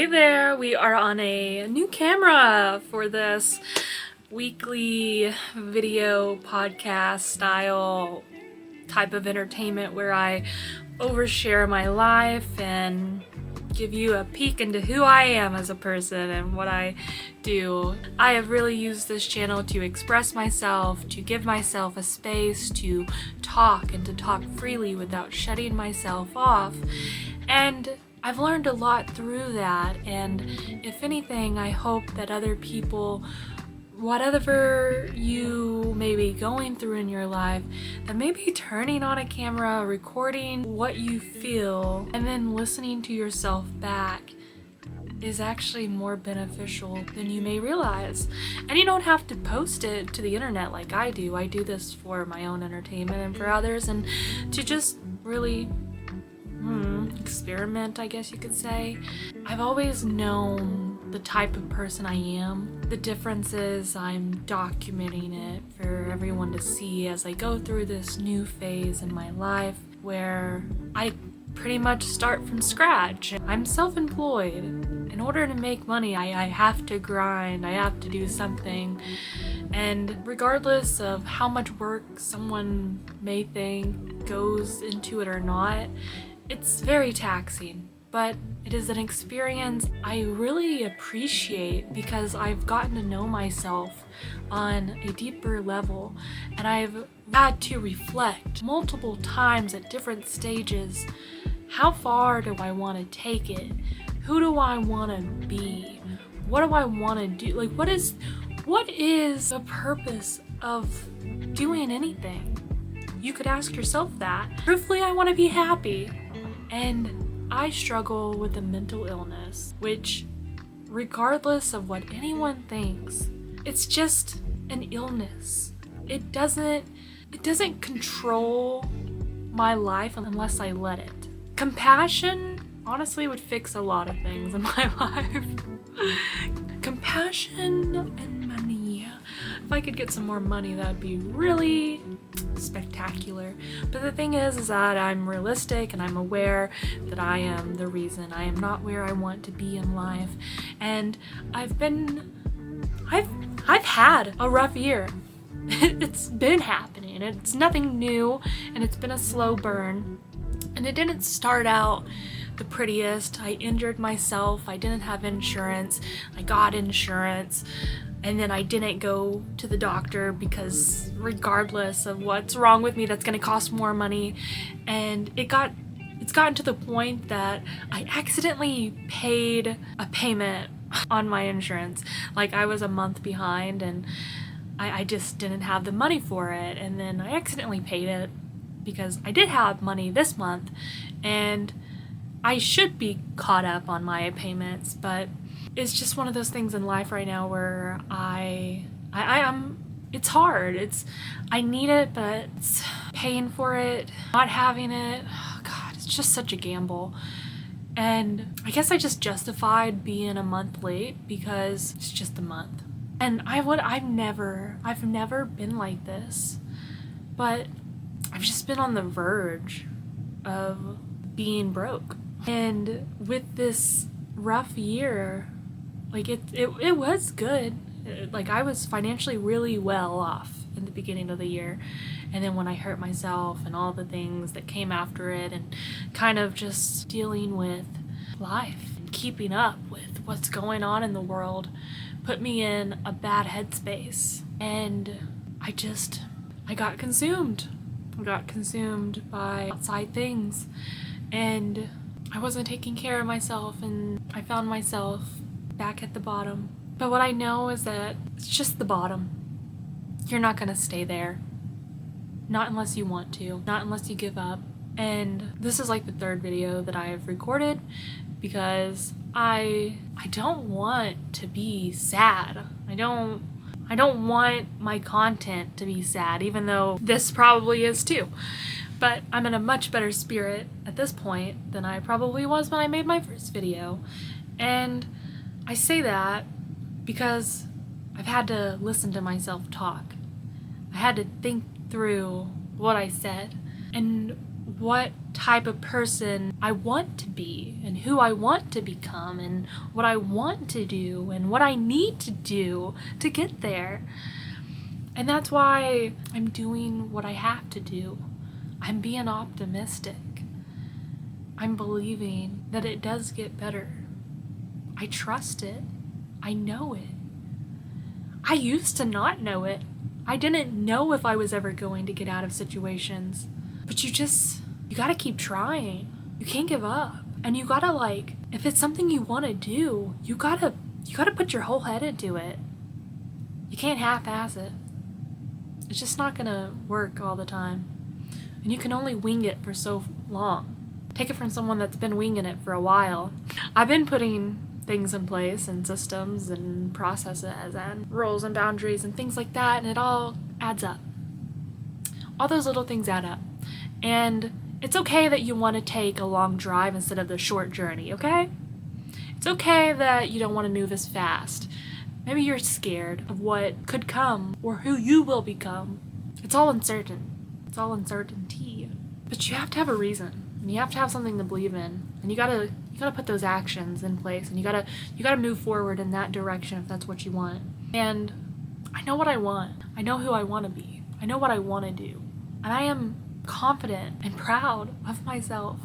Hey there, we are on a new camera for this weekly video podcast style type of entertainment where I overshare my life and give you a peek into who I am as a person and what I do. I have really used this channel to express myself, to give myself a space to talk and to talk freely without shutting myself off. And I've learned a lot through that, and if anything, I hope that other people, whatever you may be going through in your life, that maybe turning on a camera, recording what you feel, and then listening to yourself back is actually more beneficial than you may realize. And you don't have to post it to the internet like I do. I do this for my own entertainment and for others, and to just really experiment, I guess you could say. I've always known the type of person I am. The difference is I'm documenting it for everyone to see as I go through this new phase in my life where I pretty much start from scratch. I'm self-employed. In order to make money, I have to grind, I have to do something. And regardless of how much work someone may think goes into it or not, it's very taxing, but it is an experience I really appreciate because I've gotten to know myself on a deeper level, and I've had to reflect multiple times at different stages. How far do I want to take it? Who do I want to be? What do I want to do? Like, what is the purpose of doing anything? You could ask yourself that. Truthfully, I want to be happy. And I struggle with a mental illness, which, regardless of what anyone thinks, it's just an illness. It doesn't control my life unless I let it. Compassion, honestly, would fix a lot of things in my life. Compassion and money. If I could get some more money, that would be really spectacular. But the thing is that I'm realistic and I'm aware that I am the reason I am not where I want to be in life. And I've had a rough year. It's been happening. It's nothing new, and it's been a slow burn. And it didn't start out the prettiest. I injured myself. I didn't have insurance. I got insurance. And then I didn't go to the doctor because regardless of what's wrong with me, that's going to cost more money. And it's gotten to the point that I accidentally paid a payment on my insurance. Like, I was a month behind and I just didn't have the money for it. And then I accidentally paid it because I did have money this month and I should be caught up on my payments, but it's just one of those things in life right now where it's hard. I need it, but it's paying for it, not having it. Oh God, it's just such a gamble. And I guess I just justified being a month late because it's just a month. And I've never been like this, but I've just been on the verge of being broke. And with this rough year, like it was good. Like, I was financially really well off in the beginning of the year. And then when I hurt myself and all the things that came after it and kind of just dealing with life and keeping up with what's going on in the world put me in a bad headspace. And I got consumed. I got consumed by outside things. And I wasn't taking care of myself, and I found myself back at the bottom. But what I know is that it's just the bottom. You're not gonna stay there. Not unless you want to. Not unless you give up. And this is like the third video that I've recorded because I don't want to be sad. I don't want my content to be sad, even though this probably is too. But I'm in a much better spirit at this point than I probably was when I made my first video. And I say that because I've had to listen to myself talk. I had to think through what I said and what type of person I want to be and who I want to become and what I want to do and what I need to do to get there. And that's why I'm doing what I have to do. I'm being optimistic. I'm believing that it does get better. I trust it. I know it. I used to not know it. I didn't know if I was ever going to get out of situations. But you gotta keep trying. You can't give up. And you gotta if it's something you wanna do, you gotta put your whole head into it. You can't half-ass it. It's just not gonna work all the time. And you can only wing it for so long. Take it from someone that's been winging it for a while. I've been putting things in place and systems and processes and rules and boundaries and things like that, and it all adds up. All those little things add up. And it's okay that you want to take a long drive instead of the short journey, okay? It's okay that you don't want to move as fast. Maybe you're scared of what could come or who you will become. It's all uncertain. It's all uncertainty. But you have to have a reason. And you have to have something to believe in, and you gotta put those actions in place, and you gotta move forward in that direction if that's what you want. And I know what I want. I know who I want to be. I know what I want to do, and I am confident and proud of myself,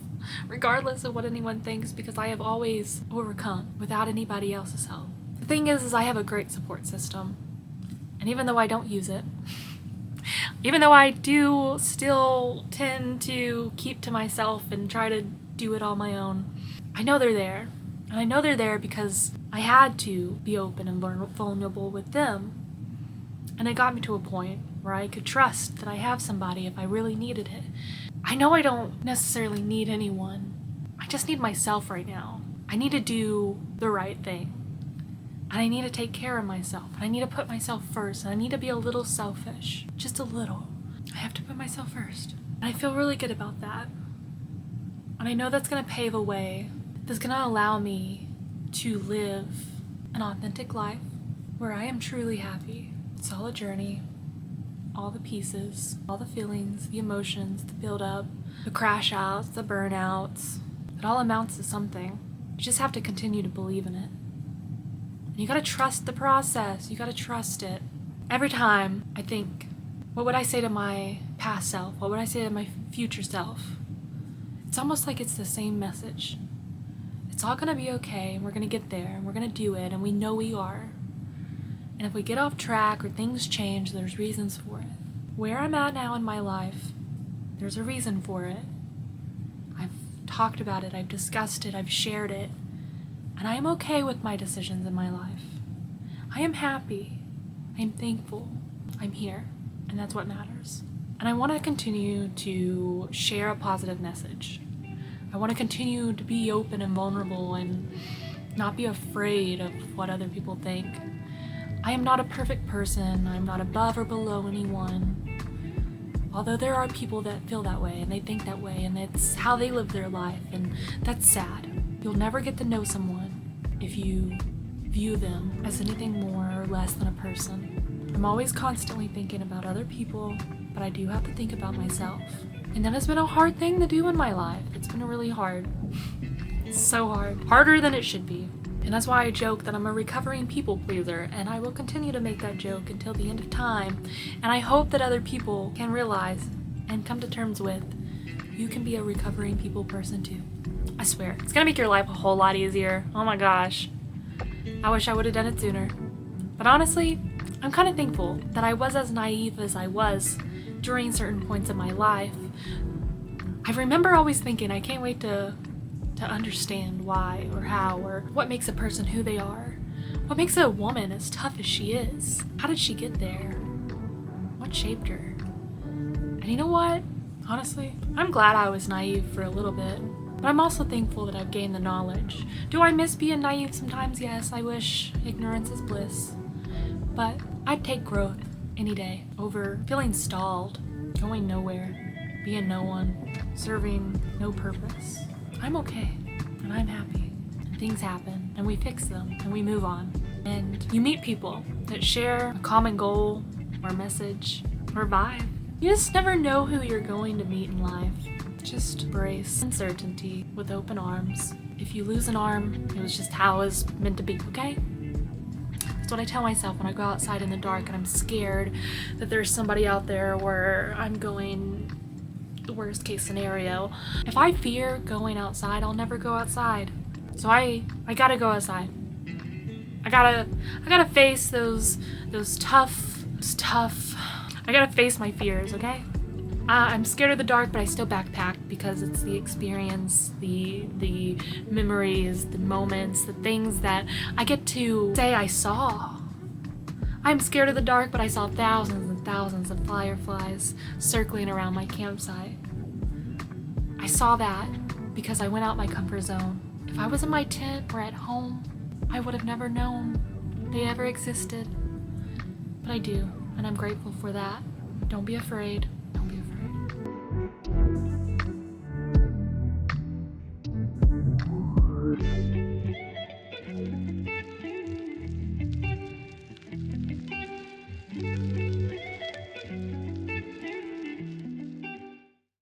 regardless of what anyone thinks, because I have always overcome without anybody else's help. The thing is I have a great support system, and even though I don't use it, even though I do still tend to keep to myself and try to do it on my own, I know they're there. And I know they're there because I had to be open and vulnerable with them. And it got me to a point where I could trust that I have somebody if I really needed it. I know I don't necessarily need anyone. I just need myself right now. I need to do the right thing. And I need to take care of myself. And I need to put myself first. And I need to be a little selfish. Just a little. I have to put myself first. And I feel really good about that. And I know that's going to pave a way. That's going to allow me to live an authentic life where I am truly happy. It's all a journey. All the pieces, all the feelings, the emotions, the build-up, the crash outs, the burnouts. It all amounts to something. You just have to continue to believe in it. You gotta trust the process. You gotta trust it. Every time I think, what would I say to my past self? What would I say to my future self? It's almost like it's the same message. It's all gonna be okay, and we're gonna get there, and we're gonna do it, and we know we are. And if we get off track or things change, there's reasons for it. Where I'm at now in my life, there's a reason for it. I've talked about it, I've discussed it, I've shared it. And I am okay with my decisions in my life. I am happy. I am thankful. I'm here. And that's what matters. And I want to continue to share a positive message. I want to continue to be open and vulnerable and not be afraid of what other people think. I am not a perfect person. I'm not above or below anyone. Although there are people that feel that way and they think that way, and it's how they live their life, and that's sad. You'll never get to know someone if you view them as anything more or less than a person. I'm always constantly thinking about other people, but I do have to think about myself. And that has been a hard thing to do in my life. It's been really hard. It's so hard. Harder than it should be. And that's why I joke that I'm a recovering people pleaser, and I will continue to make that joke until the end of time. And I hope that other people can realize and come to terms with, you can be a recovering people person too. I swear, it's gonna make your life a whole lot easier. Oh my gosh. I wish I would have done it sooner. But honestly, I'm kind of thankful that I was as naive as I was during certain points in my life. I remember always thinking, I can't wait to understand why or how or what makes a person who they are. What makes a woman as tough as she is? How did she get there? What shaped her? And you know what? Honestly, I'm glad I was naive for a little bit. But I'm also thankful that I've gained the knowledge. Do I miss being naive sometimes? Yes, I wish ignorance is bliss. But I'd take growth any day over feeling stalled, going nowhere, being no one, serving no purpose. I'm okay, and I'm happy. And things happen, and we fix them, and we move on. And you meet people that share a common goal, or message, or vibe. You just never know who you're going to meet in life. Just embrace uncertainty with open arms. If you lose an arm, it was just how it was meant to be, okay? That's what I tell myself when I go outside in the dark and I'm scared that there's somebody out there where I'm going the worst case scenario. If I fear going outside, I'll never go outside. So I gotta go outside. I gotta face those tough. I gotta face my fears, okay? I'm scared of the dark, but I still backpack because it's the experience, the memories, the moments, the things that I get to say I saw. I'm scared of the dark, but I saw thousands and thousands of fireflies circling around my campsite. I saw that because I went out my comfort zone. If I was in my tent or at home, I would have never known they ever existed. But I do, and I'm grateful for that. Don't be afraid.